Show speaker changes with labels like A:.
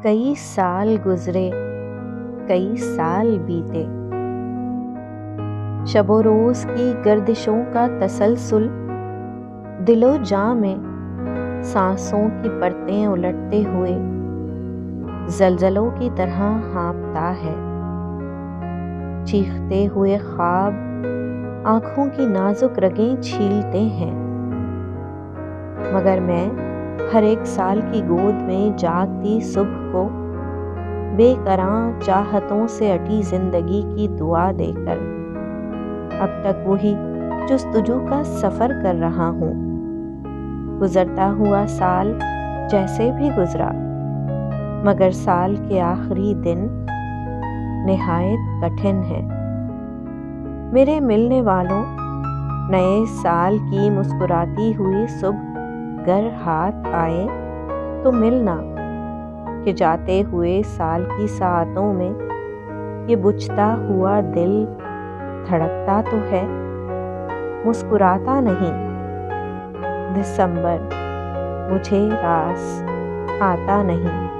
A: कई साल गुजरे, कई साल बीते। शबो रोज की गर्दिशों का तसलसल दिलो जां में सांसों की परतें उलटते हुए जलजलों की तरह हाँफता है। चीखते हुए ख्वाब आंखों की नाजुक रगें छीलते हैं, मगर मैं हर एक साल की गोद में जागती सुबह को बेकरां चाहतों से अटी जिंदगी की दुआ देकर अब तक वही जुस्तजू का सफर कर रहा हूँ। गुजरता हुआ साल जैसे भी गुजरा, मगर साल के आखिरी दिन निहायत कठिन है। मेरे मिलने वालों, नए साल की मुस्कुराती हुई सुबह गर हाथ आए तो मिलना, कि जाते हुए साल की सातों में ये बुझता हुआ दिल धड़कता तो है, मुस्कुराता नहीं। दिसंबर मुझे रास आता नहीं।